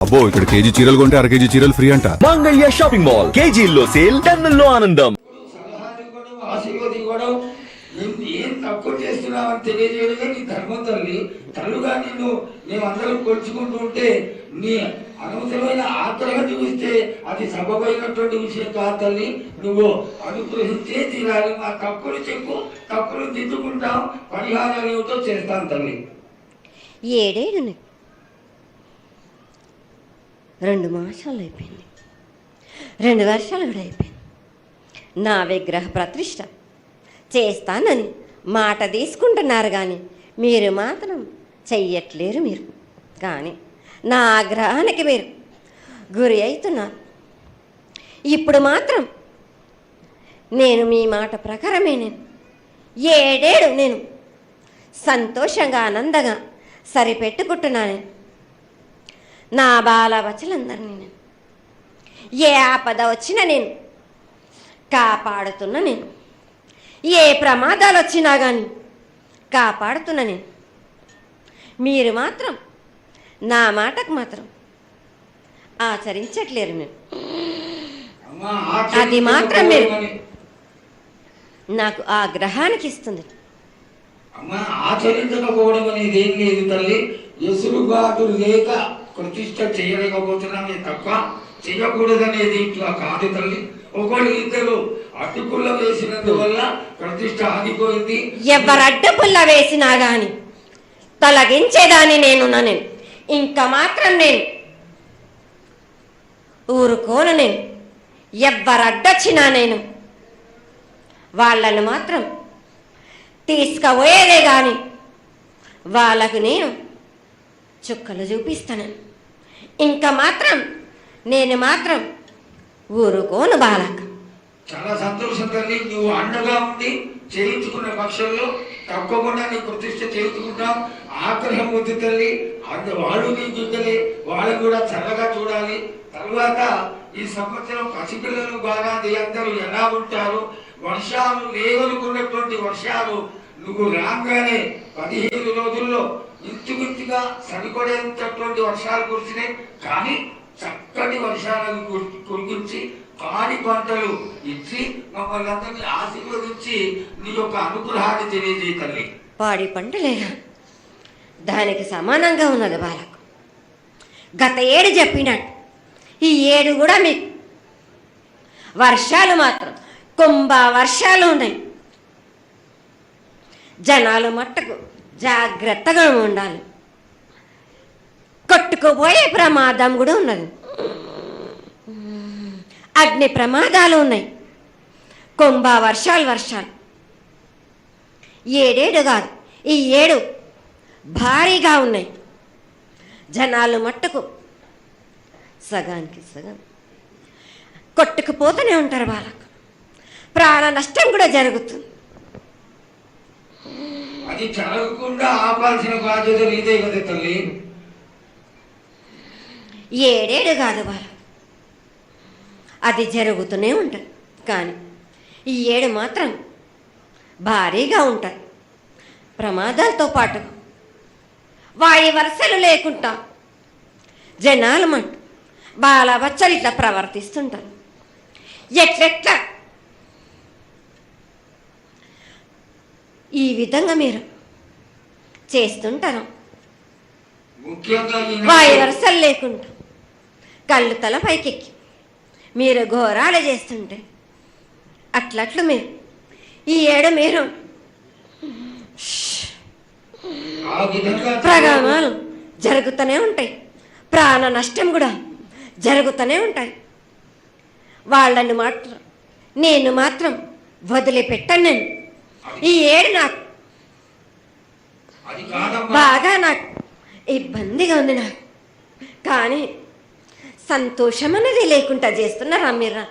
అబ్బో ఇక్కడ కేజీ చీరలు కొంటే అర కేజీ చీరలు ఫ్రీ అంట. మంగళ్య షాపింగ్ మాల్, కేజీల్లో సేల్, టన్నుల్లో ఆనందం. ఆశీర్వదించడం ఏం తక్కువ చేస్తున్నామని తెలియజేయడమే నీ ధర్మం తల్లి. తల్లుగా మేమందరం కొలుచుకుంటూ ఉంటే నీ అనవసరమైన ఆగ్రహం చూపిస్తే అది సబబైనటువంటి విషయం కాదు తల్లి. నువ్వు అనుగ్రహించే తీరాలి. మా తప్పులు చెప్పు, తప్పులు దిద్దుకుంటాం, పరిహారాలు ఏమిటో చేస్తాం తల్లి. ఏడేడు 2 మాసాలు అయిపోయింది, 2 వర్షాలు కూడా అయిపోయింది. నా విగ్రహ ప్రతిష్ట చేస్తానని మాట తీసుకుంటున్నారు కానీ మీరు మాత్రం చెయ్యట్లేరు. మీరు కానీ నా ఆగ్రహానికి మీరు గురి అవుతున్నారు. ఇప్పుడు మాత్రం నేను మీ మాట ప్రకారమే ఏడేడు సంతోషంగా ఆనందంగా సరిపెట్టుకుంటున్నాను. నా బాలవచలందరినీ ఏ ఆపద వచ్చినా కాపాడుతున్నా. ఏ ప్రమాదాలు వచ్చినా కానీ కాపాడుతున్నా. మీరు మాత్రం నా మాటకు మాత్రం ఆచరించట్లేరు. అది మాత్రం మీరు నాకు ఆ గ్రహానికి ఇస్తుంది. ఆచరించకపోవడం అనేది ఏం లేదు తల్లి. ఎసురుబాటు లేక ప్రతిష్ట చేయలేకపోతున్నామే తప్ప చేయకూడదనేది ఇట్లా కాదు తల్లి. ఒకళ్ళు ఇద్దరు అడ్డుపుల్ల వేసినందువల్ల ప్రతిష్ట ఆగిపోయింది. ఎవరు అడ్డుపుల్ల వేసినా గాని తొలగించేదాన్ని నేను ఇంకా మాత్రం ఊరుకోను. ఎవరు అడ్డొచ్చినా వాళ్ళను మాత్రం తీసుకుపోయేదే గాని వాళ్ళకు చుక్కలు చూపిస్తాను. ఇంకా మాత్రం మాత్రం ఊరుకోను బాలక. చాలా సంతోషం తల్లి. నువ్వు అండగా ఉండి చేయించుకున్న పక్షంలో తప్పకుండా నీ ప్రతిష్ట చేయించుకుంటాం. ఆగ్రహం వద్దు తల్లి. వాళ్ళు నీ బిడ్డలే, వాళ్ళు కూడా చల్లగా చూడాలి. తర్వాత ఈ సంవత్సరం పసిపిల్లలు బాగా అందరూ ఎలా ఉంటారు. వర్షాలు లేవనుకున్నటువంటి వర్షాలు నువ్వు రాగానే 15 రోజుల్లో ఇంచుమించుగా సరిపడేటటువంటి వర్షాలు కురిసినాయి. కానీ చక్కటి వర్షాలను కురిపించి పాడి పంటలు ఇచ్చి మమ్మల్ని అందరినీ ఆశీర్వదించి నీ యొక్క అనుగ్రహాన్ని తెలియజేయ తల్లి. పాడి పంటలేనా దానికి సమానంగా ఉన్నది బాలకు. గత ఏడు చెప్పినట్టు ఈ ఏడు కూడా మీకు వర్షాలు మాత్రం కుంభ వర్షాలు ఉన్నాయి. జనాలు మట్టుకు జాగ్రత్తగా ఉండాలి. కొట్టుకుపోయే ప్రమాదం కూడా ఉన్నది. అగ్ని ప్రమాదాలు ఉన్నాయి. కుంభ వర్షాలు ఏడేడు కాదు, ఈ 7 భారీగా ఉన్నాయి. జనాలు మట్టుకు సగానికి సగం కొట్టుకుపోతూనే ఉంటారు. వాళ్ళకు ప్రాణ నష్టం కూడా జరుగుతుంది. అది జరగకుండా ఆపాల్సిన బాధ్యత నీదే కదా తల్లి. ఏడేడు కాదు వాళ్ళు, అది జరుగుతూనే ఉంటుంది. కానీ ఈ 7 మాత్రం భారీగా ఉంటాయి. ప్రమాదాలతో పాటు వాయు వరుసలు లేకుండా జనాలు మట్టు బాలబచ్చలు ఇట్లా ప్రవర్తిస్తుంటారు. ఎట్లెట్లా ఈ విధంగా మీరు చేస్తుంటారు. వాయు వరుసలు లేకుండా కళ్ళు తల పైకెక్కి మీరు ఘోరాలు చేస్తుంటే అట్లట్లు మీరు ఈ 7 మీరు ప్రమాదాలు జరుగుతూనే ఉంటాయి. ప్రాణ నష్టం కూడా జరుగుతూనే ఉంటాయి. వాళ్ళని మాత్రం నేను మాత్రం వదిలిపెట్టాను. ఈ 7 నాకు బాగా నాకు ఇబ్బందిగా ఉంది. నాకు కానీ సంతోషం అనేది లేకుండా చేస్తున్నారా మీరు?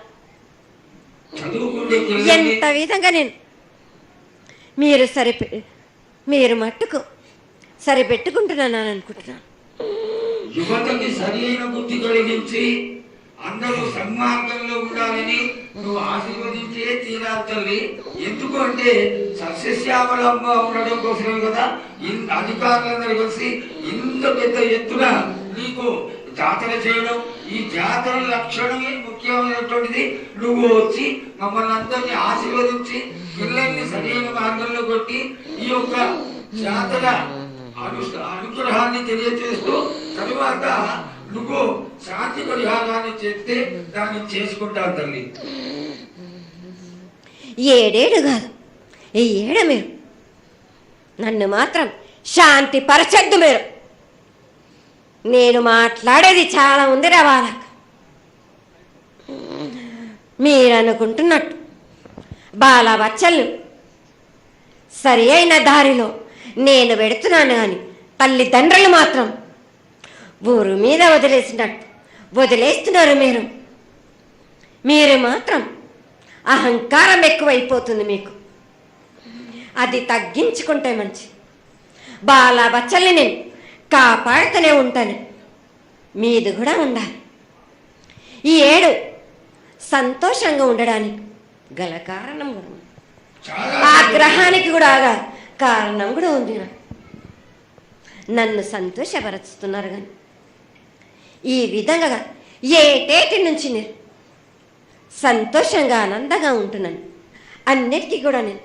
ఎంత విధంగా మీరు మట్టుకు సరిపెట్టుకుంటున్నాను అనుకుంటున్నాను. యువతకి సరైన బుద్ధి కలిగించి అందరూ సన్మార్గంలో ఉండాలని నువ్వు ఆశీర్వదించే తీరాలి తల్లి. ఎందుకంటే సస్యశ్యామలంగా ఉండడం కోసమే కదా అధికారులందరూ కలిసి ఇంత పెద్ద ఎత్తున నీకు జాతర చేయడం, ఈ జాతర లక్షణమే ముఖ్యమైనటువంటిది. నువ్వు వచ్చి మమ్మల్ని అందరినీ ఆశీర్వదించి పిల్లల్ని సరైన మార్గంలో కొట్టి ఈ యొక్క జాతర అనుగ్రహాన్ని తెలియజేస్తూ తరువాత నువ్వు శాంతి పరిహారాన్ని చేస్తే దాన్ని చేసుకుంటావు తల్లి. ఏడేడు కాదు, ఈ ఏడు మీరు నన్ను మాత్రం శాంతి పరచద్దు. నేను మాట్లాడేది చాలా ఉంది వాళ్ళకి. మీరు అనుకుంటున్నట్టు బాలబచ్చలు సరి అయిన దారిలో నేను పెడుతున్నాను కానీ తల్లిదండ్రులు మాత్రం ఊరు మీద వదిలేస్తున్నారు. మీరు మాత్రం అహంకారం ఎక్కువైపోతుంది మీకు. అది తగ్గించుకుంటే మంచి. బాలబచ్చల్ని నేను కాపాడుతూనే ఉంటాను, మీది కూడా ఉండాలి. ఈ ఏడు సంతోషంగా ఉండడానికి గల కారణం కూడా ఉంది. ఆ గ్రహానికి కూడా కారణం కూడా ఉంది. నన్ను సంతోషపరుస్తున్నారు కానీ ఈ విధంగా ఏటేటి నుంచి నేను సంతోషంగా ఆనందంగా ఉంటున్నాను. అన్నిటికీ కూడా నేను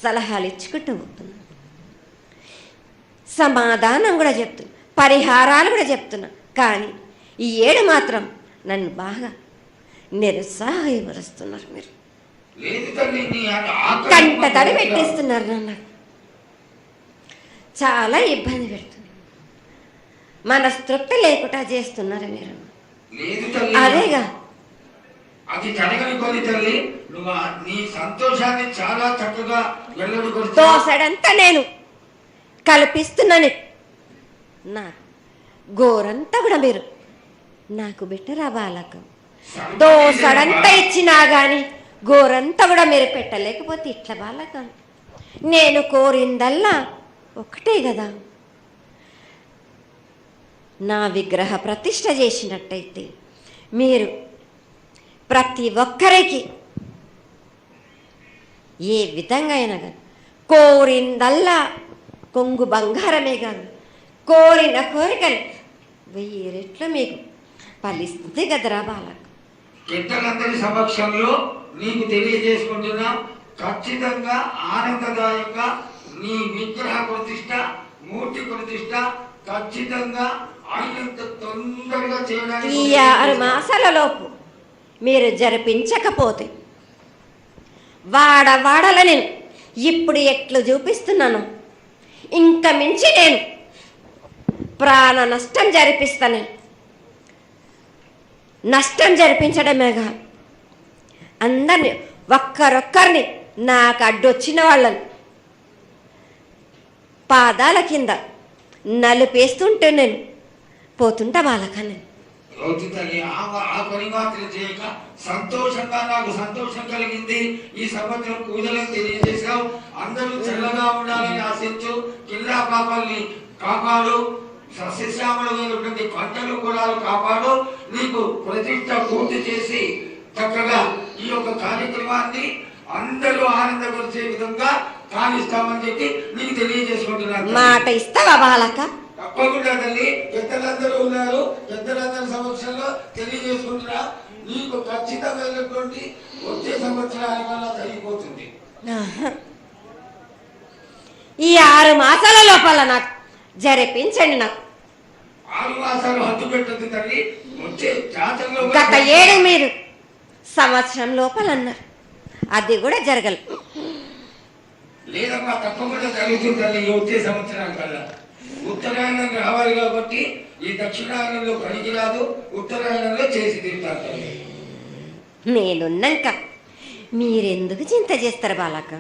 సలహాలు ఇచ్చుకుంటూ పోతున్నాను, సమాధానం కూడా చెప్తున్నా, పరిహారాలు కూడా చెప్తున్నా. కానీ ఈ ఏడు మాత్రం నన్ను బాగా నిరుత్సాహపరుస్తున్నారు. మీరు కంట తడి పెట్టేస్తున్నారు, నన్ను చాలా ఇబ్బంది పెడుతున్నారు, మనస్తృప్తి లేకుండా చేస్తున్నారు మీరు. అదేగా అది జరగని కొని తల్లి, నువ్వు నీ సంతోషాన్ని చాలా చక్కగా దోసడంతా నేను కల్పిస్తున్నాను. నా గోరంతా కూడా మీరు నాకు బెట్టరా బాలకం. దోసడంతా ఇచ్చినా కానీ గోరంతా కూడా మీరు పెట్టలేకపోతే ఇట్లా బాలకం. నేను కోరిందల్లా ఒకటే కదా, నా విగ్రహ ప్రతిష్ఠ చేసినట్టయితే మీరు ప్రతి ఒక్కరికి ఏ విధంగా అయినా కానీ కోరిందల్లా కొంగు బంగారమే కాదు, కోరిన కోరికలు 1000 రెట్లు మీకు ఫలిస్తుంది కదరా బాలక. పెద్దలందరి సమక్షంలో నీకు తెలియజేసుకుంటున్నా, ఖచ్చితంగా ఆనందదాయంగా నీ విగ్రహ ప్రతిష్ట, మూర్తి ప్రతిష్ట ఖచ్చితంగా అయినంత తొందరగా చేయడానికి. ఈ 6 మాసాల లోపు మీరు జరిపించకపోతే వాడవాడల నేను ఇప్పుడు ఎట్లు చూపిస్తున్నాను, ఇంకా మించి నేను ప్రాణ నష్టం జరిపిస్తాను. నష్టం జరిపించడమేగా అందరినీ ఒక్కరొక్కరిని నాకు అడ్డొచ్చిన వాళ్ళని పాదాల కింద నలిపేస్తుంటే నేను పోతుంటా వాళ్ళకని. ఆ పని మాత్రం చేయక సంతోషంగా నాకు సంతోషం కలిగింది. ఈ సంవత్సరం పూజలను తెలియజేశావు. అందరూ చల్లగా ఉండాలని ఆశించు. కిల్లా పాపాలని కాపాడు, సస్యశ్యామలమైనటువంటి పంటలు కూడా కాపాడు. నీకు ప్రతిష్ట పూర్తి చేసి చక్కగా ఈ యొక్క కార్యక్రమాన్ని అందరూ ఆనందపరిచే విధంగా కానిస్తామని చెప్పి నీకు తెలియజేసుకుంటున్నాను. మాట ఇస్తావా బాలక? తప్పకుండా తల్లి. పెద్దలందరూ ఉన్నారు, పెద్దలందరి సమక్షంలో తెలియజేసుకుంటున్నా. నీకు ఖచ్చితమైనటువంటి వచ్చే సంవత్సరాల వల్ల జరిగిపోతుంది. ఈ 6 మాసాల లోపల నాకు జరిపించండి. నాకు 6 మాసాలు హద్దు పెట్టదు తల్లి. వచ్చే జాతరలో గత 7 మీరు సంవత్సరం లోపల అన్నారు, అది కూడా జరగలేదు. లేదమ్మా, తప్పకుండా జరుగుతుంది తల్లి. వచ్చే సంవత్సరాల కల్లా ఉత్తరాయణం రావాలి కాబట్టి ఈ దక్షిణాయనంలో పనికి రాదు, ఉత్తరాయణంలో చేసి తింటారు తల్లి. నేనున్నాక మీరెందుకు చింత చేస్తారు బాలక?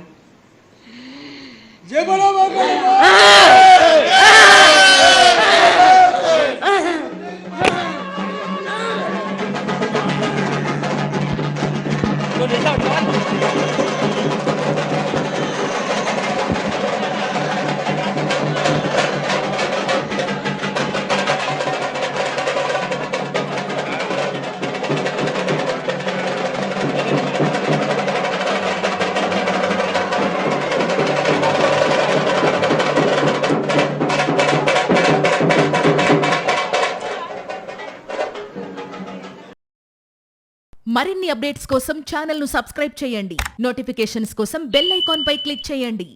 మరిన్ని అప్డేట్స్ కోసం ఛానల్ ను సబ్స్క్రైబ్ చేయండి. నోటిఫికేషన్స్ కోసం బెల్ ఐకాన్ పై క్లిక్ చేయండి.